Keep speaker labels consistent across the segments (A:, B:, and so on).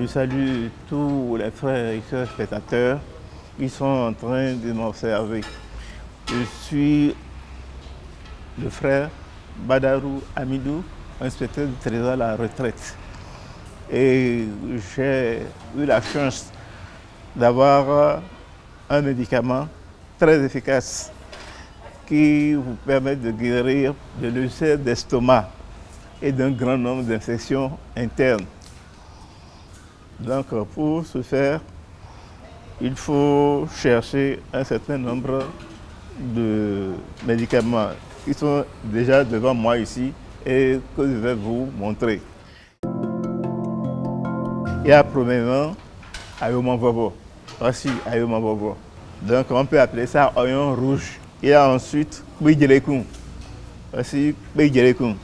A: salue tous les frères et sœurs spectateurs qui sont en train de m'observer. Je suis le frère Badarou Amidou, inspecteur du Trésor à la retraite. Et j'ai eu la chance d'avoir un médicament très efficace qui vous permet de guérir de l'ulcère d'estomac et d'un grand nombre d'infections internes. Donc pour ce faire, il faut chercher un certain nombre de médicaments qui sont déjà devant moi ici et que je vais vous montrer. Il y a premièrement Ayomavovo. Voici Ayomavovo. Donc on peut appeler ça oignon rouge. Il y a ensuite Kouidjelekun. Voici Kouidjelekun.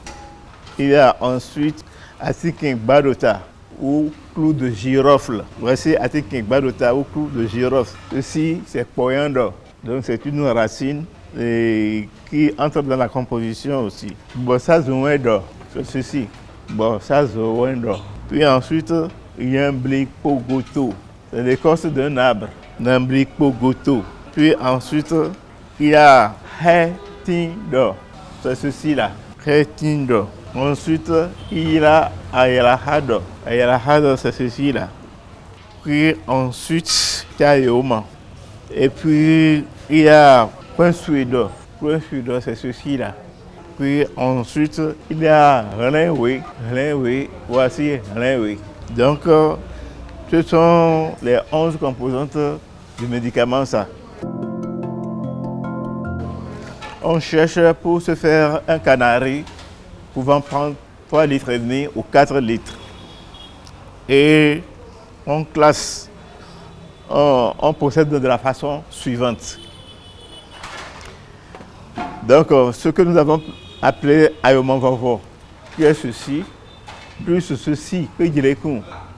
A: Il y a ensuite Atikin Badota ou clou de girofle. Voici Atikin Badota ou clou de girofle. Ceci c'est coriandre. Donc c'est une racine qui entre dans la composition aussi. Bossazouendo, c'est ceci. Bossazouendo. Puis ensuite, il y a un Mblikpogoto. C'est l'écorce d'un arbre, d'un Mblikpogoto. Puis ensuite, il y a Hétindo. C'est ceci-là. Hétindo. Ensuite, il y a Ayalahado. Ayalahado, c'est ceci-là. Puis ensuite, il y a Yoma. Et puis, il y a Point Suédois. Point Suédois, c'est ceci-là. Puis ensuite, il y a Renwe. Renwe, voici Renwe. Donc, ce sont les 11 composantes du médicament, ça. On cherche pour se faire un canari pouvant prendre 3,5 litres ou 4 litres. Et on classe, on procède de la façon suivante. Donc, ce que nous avons appelé Ayomavovo, qui est ceci, plus ceci,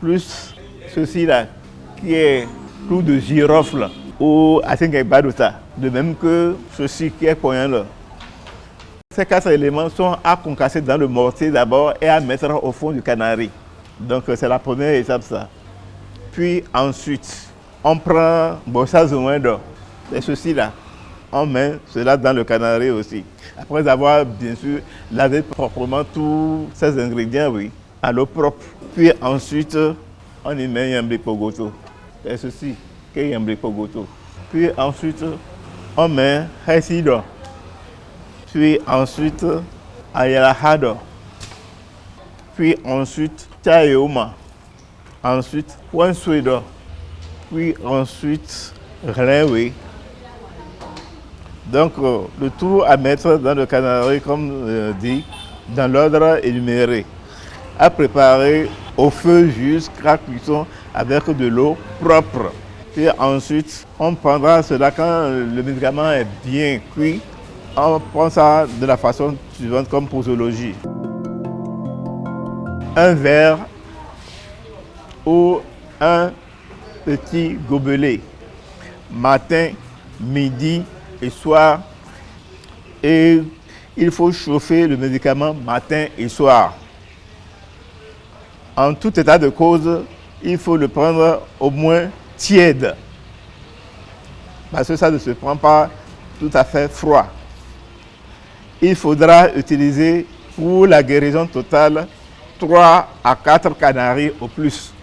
A: plus ceci-là, qui est clou de girofle ou Atikin Badota, de même que ceci qui est coriandre. Ces 4 éléments sont à concasser dans le mortier d'abord et à mettre au fond du canari. Donc, c'est la première étape, ça. Puis ensuite, on prend Bossazouendo, c'est ceci-là. On met cela dans le canari aussi. Après avoir bien sûr lavé proprement tous ces ingrédients, oui, à l'eau propre. Puis ensuite, on y met Mblikpogoto. C'est ceci qui est Mblikpogoto. Puis ensuite, on met Hétindo. Puis ensuite, Ayalahado. Puis ensuite, Tayoma. Ensuite, Point Suédois. Puis ensuite, Renwe. Donc, le tout à mettre dans le canari, comme dit, dans l'ordre énuméré. À préparer au feu jusqu'à cuisson avec de l'eau propre. Puis ensuite, on prendra cela quand le médicament est bien cuit. On prend ça de la façon suivante comme posologie. Un verre ou un petit gobelet. Matin, midi et soir. Et il faut chauffer le médicament matin et soir. En tout état de cause, il faut le prendre au moins tiède. Parce que ça ne se prend pas tout à fait froid. Il faudra utiliser pour la guérison totale 3 à 4 canaris au plus.